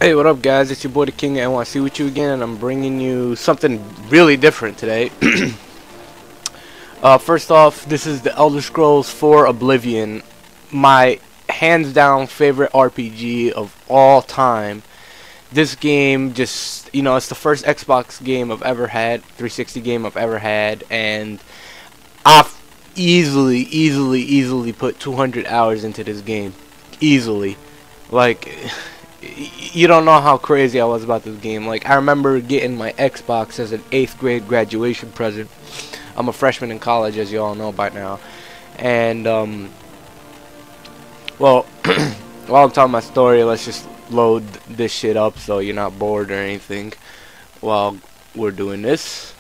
Hey, what up, guys? It's your boy the King, and I want to see with you again, and I'm bringing you something really different today. First off, this is the Elder Scrolls 4 Oblivion, my hands-down favorite RPG of all time. This game just, it's the first Xbox game I've ever had, 360 game I've ever had, and I've easily put 200 hours into this game. Easily. Like, you don't know how crazy I was about this game. Like, I remember getting my Xbox as an 8th grade graduation present. I'm a freshman in college, as you all know by now. And, well, while I'm telling my story, let's just load this shit up so you're not bored or anything while we're doing this.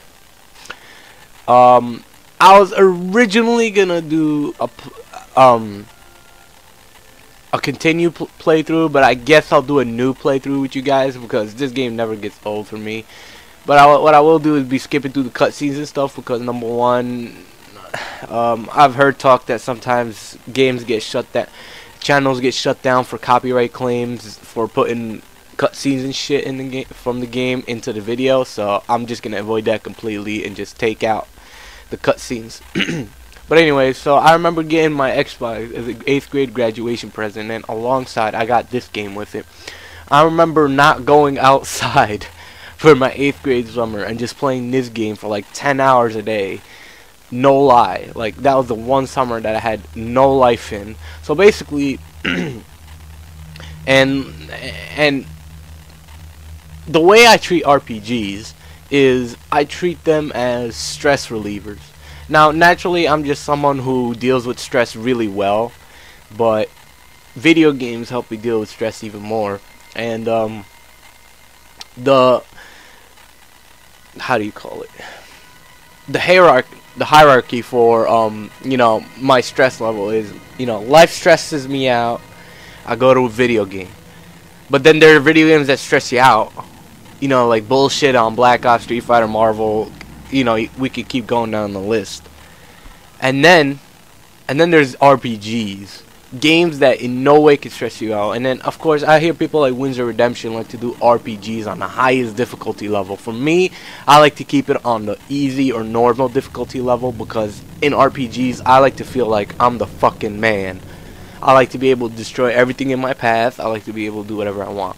I was originally gonna do a continue playthrough, but I guess I'll do a new playthrough with you guys because this game never gets old for me. But what I will do is be skipping through the cutscenes and stuff because, number one, I've heard talk that sometimes games get shut down, channels get shut down for copyright claims for putting cutscenes and shit in the game from the game into the video. So I'm just gonna avoid that completely and just take out the cutscenes. But anyway, so I remember getting my Xbox as an 8th grade graduation present, and alongside I got this game with it. I remember not going outside for my 8th grade summer and just playing this game for like 10 hours a day. No lie. Like, that was the one summer that I had no life in. So basically, and the way I treat RPGs is I treat them as stress relievers. Now, naturally, I'm just someone who deals with stress really well, but video games help me deal with stress even more. And the how do you call it? The hierarchy for my stress level is, life stresses me out, I go to a video game. But then there are video games that stress you out, like bullshit on Black Ops, Street Fighter, Marvel. We could keep going down the list. And then there's RPGs, games that in no way can stress you out. And then, of course, I hear people like Windsor Redemption like to do RPGs on the highest difficulty level. For me, I like to keep it on the easy or normal difficulty level because in RPGs, I like to feel like I'm the fucking man. I like to be able to destroy everything in my path. I like to be able to do whatever I want.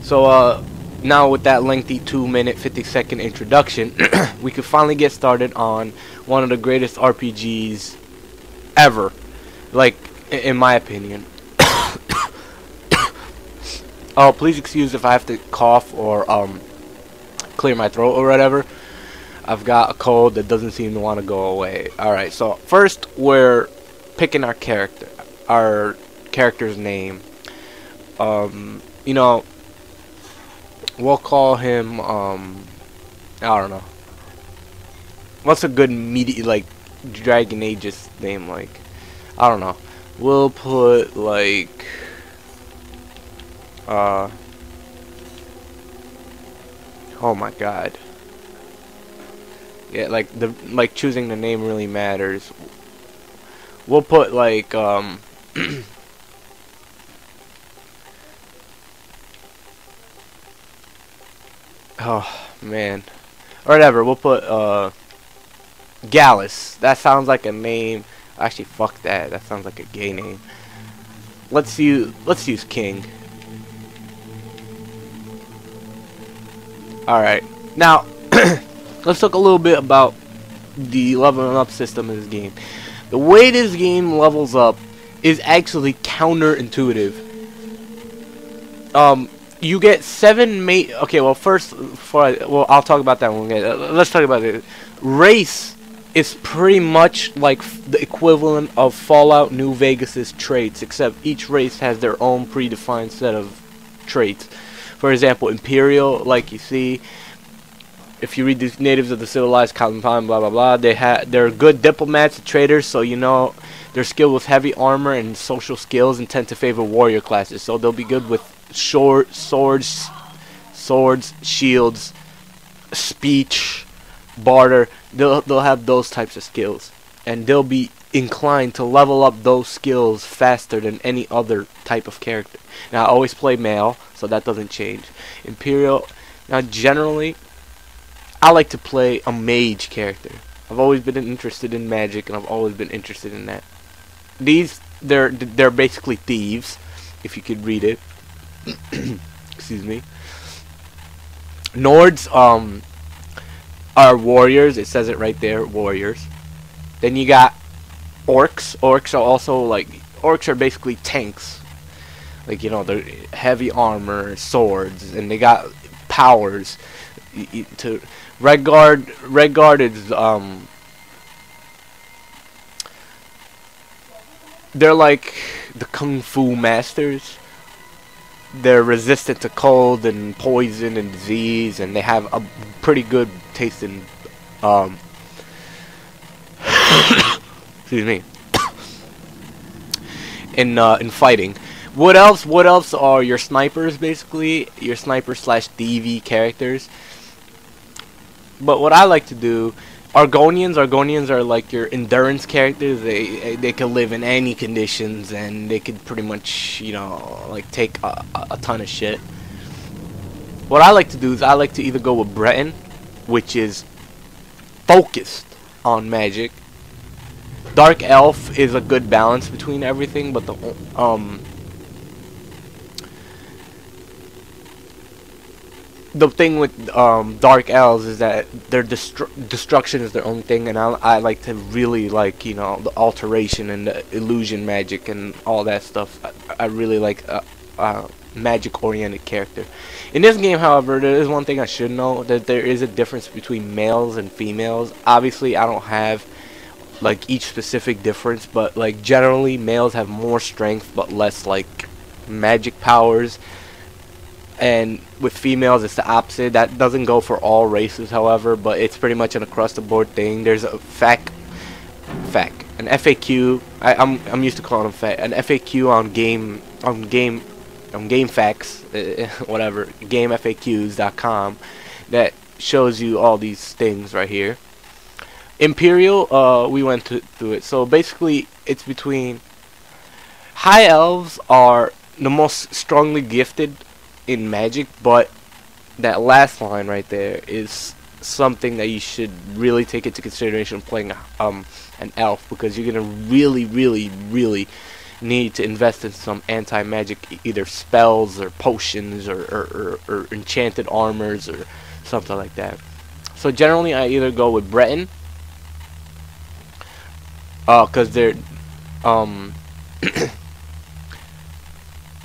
So, now with that lengthy 2-minute 50-second introduction, we could finally get started on one of the greatest RPGs ever, like in my opinion. Oh, please excuse if I have to cough or clear my throat or whatever. I've got a cold that doesn't seem to want to go away. Alright, so first we're picking our character's name. We'll call him, I don't know. What's a good Dragon Aegis name, like? I don't know. We'll put, like, oh my god. Yeah, like choosing the name really matters. We'll put, like, oh, man. Or whatever, we'll put, Gallus. That sounds like a name. Actually, fuck that. That sounds like a gay name. Let's use King. Alright. Now, let's talk a little bit about the leveling up system in this game. The way this game levels up is actually counterintuitive. You get 7 okay, well, first, I'll talk about that one. Let's talk about it. Race is pretty much like the equivalent of Fallout New Vegas's traits, except each race has their own predefined set of traits. For example, Imperial, like you see, if you read the natives of the civilized Cosmopolitan, blah blah blah, they're good diplomats and traders, so they're skilled with heavy armor and social skills and tend to favor warrior classes, so they'll be good with swords, shields, speech, barter. They'll have those types of skills, and they'll be inclined to level up those skills faster than any other type of character. Now I always play male, so that doesn't change. Imperial. Now generally, I like to play a mage character. I've always been interested in magic, and I've always been interested in that. They're basically thieves, if you could read it. Excuse me. Nords are warriors. It says it right there, warriors. Then you got orcs. Orcs are also like orcs are basically tanks. Like, you know, they're heavy armor, swords, and they got powers. To Redguard is they're like the kung fu masters. They're resistant to cold and poison and disease, and they have a pretty good taste in excuse me, in fighting. What else are your snipers, basically your sniper slash DV characters. But what I like to do, Argonians are like your endurance characters. They can live in any conditions, and they could pretty much, you know, like take a ton of shit. What I like to do is I like to either go with Breton, which is focused on magic. Dark Elf is a good balance between everything, but the thing with Dark Elves is that their destruction is their own thing, and I like to really like, you know, the alteration and the illusion magic and all that stuff. I really like a magic oriented character. In this game, however, there is one thing I should know, that there is a difference between males and females. Obviously, I don't have like each specific difference, but like generally males have more strength but less like magic powers. And with females, it's the opposite. That doesn't go for all races, however, but it's pretty much an across-the-board thing. There's a an FAQ. I'm used to calling them an FAQ on game facts, whatever, gamefaqs.com, that shows you all these things right here. Imperial, we went through it. So basically, it's between high elves are the most strongly gifted in magic, but that last line right there is something that you should really take into consideration playing an elf, because you're gonna really need to invest in some anti-magic, either spells or potions or enchanted armors or something like that. So generally I either go with Breton, cause they're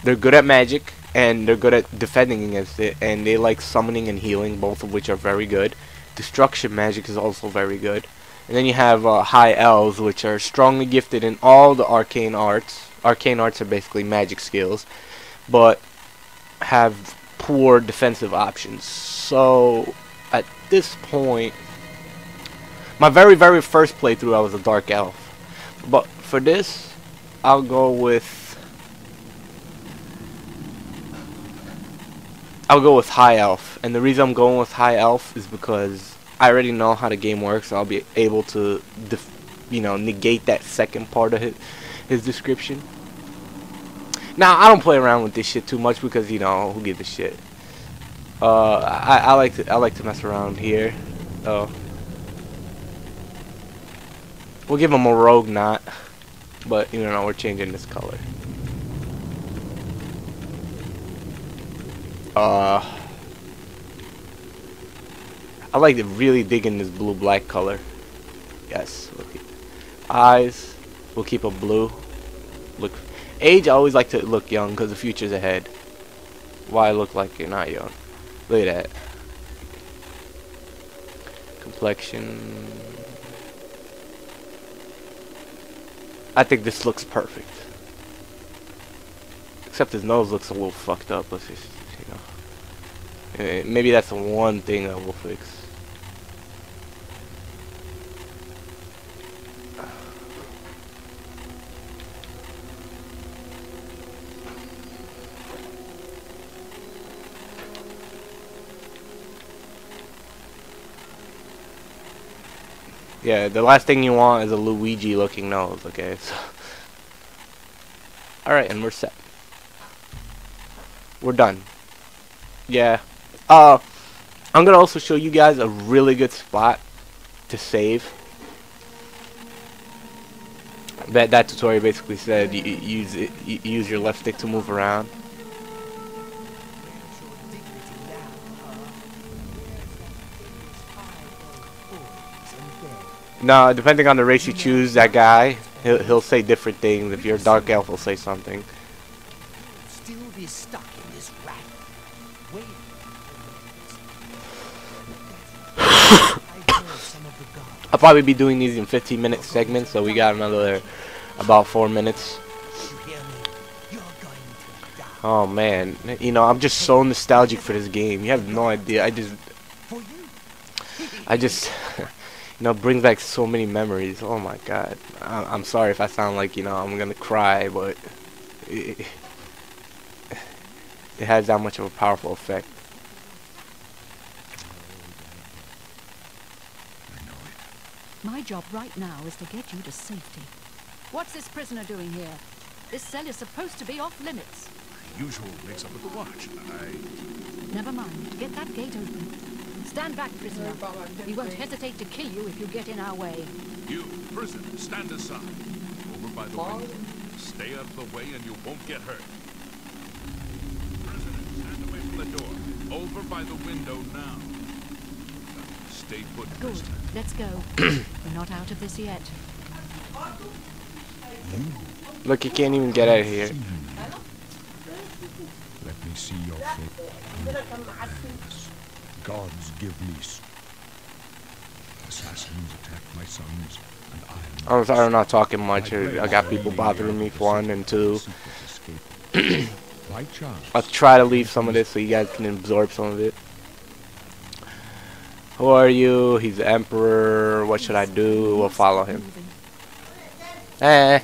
they're good at magic, and they're good at defending against it, and they like summoning and healing, both of which are very good. Destruction magic is also very good. And then you have high elves, which are strongly gifted in all the arcane arts. Arcane arts are basically magic skills, but have poor defensive options. So at this point, my very first playthrough, I was a dark elf. But for this, I'll go with high elf. And the reason I'm going with high elf is because I already know how the game works. So I'll be able to negate that second part of his description. Now I don't play around with this shit too much, because, you know, who gives a shit. I like to mess around here. We'll give him a rogue knot, but you know, we're changing this color. I like to really dig in this blue-black color. Yes, look at eyes. We'll keep a blue. Look, age. I always like to look young, because the future's ahead. Why look like you're not young? Look at that. Complexion. I think this looks perfect. Except his nose looks a little fucked up. Let's just, you know. Maybe that's the one thing I will fix. Yeah, the last thing you want is a Luigi looking nose, okay? So alright, and we're set. We're done. Yeah. I'm gonna also show you guys a really good spot to save. That tutorial basically said use your left stick to move around. No, depending on the race you choose, that guy he'll say different things. If you're a dark elf, he'll say something. Still be stuck in this rat. Wait. I'll probably be doing these in 15-minute segments, so we got another about 4 minutes. Oh man, you know, I'm just so nostalgic for this game. You have no idea. I just you know, brings back so many memories. Oh my god. I'm sorry if I sound like, you know, I'm gonna cry, but it has that much of a powerful effect. My job right now is to get you to safety. What's this prisoner doing here? This cell is supposed to be off limits. Usual mix-up with the watch. Never mind. Get that gate open. Stand back, prisoner. We won't hesitate to kill you if you get in our way. You, prisoner, stand aside. Over by the window. Stay out of the way and you won't get hurt. Prisoner, stand away from the door. Over by the window now. Stay put, Good. prisoner. Let's go. We're not out of this yet. Look, you can't even get out of here. Let me see your face. Gods give me assassins attacked my sons, and I'm sorry I'm not talking much. I got people bothering me for one, and two. I'll try to leave some of this so you guys can absorb some of it. Who are you? He's the emperor. What should I do? We'll follow him. Eh.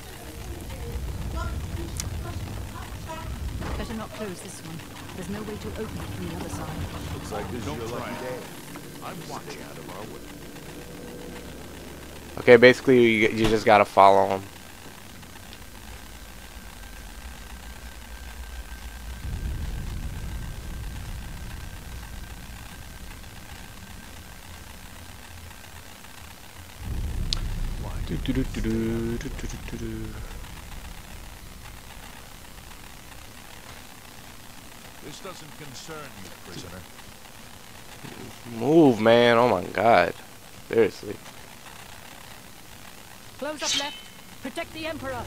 Better not close this one. There's no way to open it from the other side. Looks like this is your lucky day. I'm watching out of our way. Okay, basically you just gotta follow him. This doesn't concern you, prisoner. Move, man. Oh my god. Seriously. Close up left. Protect the emperor.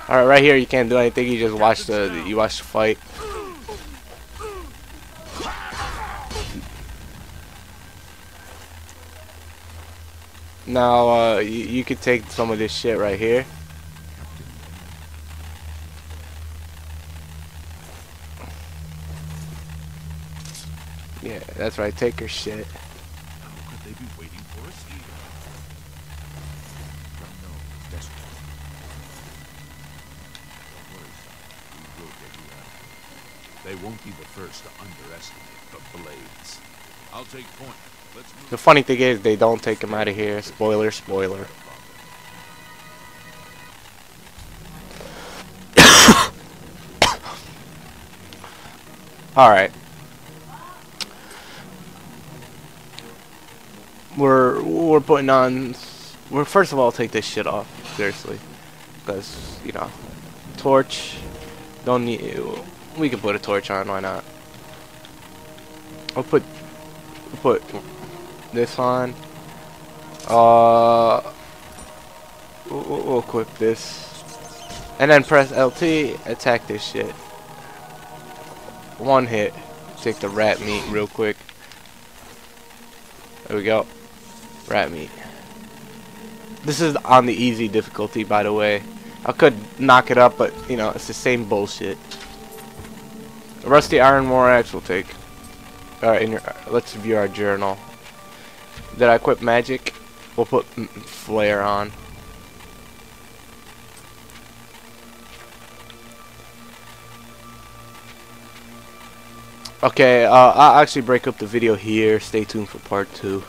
Alright, right here you can't do anything. You just watch the fight. Now you could take some of this shit right here. Yeah, that's right. Take her shit. How could they be waiting for us here? No, that's we will get you out. They won't be the first to underestimate the blades. I'll take point. Let's move. The funny thing is, they don't take him out of here. Spoiler, spoiler. Alright. We're putting on. We're first of all take this shit off seriously, because you know, torch. Don't need. We can put a torch on. Why not? I'll put this on. We'll equip this, and then press LT. Attack this shit. One hit. Take the rat meat real quick. There we go. Rat meat. This is on the easy difficulty, by the way. I could knock it up, but you know it's the same bullshit. Rusty iron more axe will take. Alright, let's view our journal. Did I equip magic? We'll put flare on. Okay, I'll actually break up the video here. Stay tuned for part 2.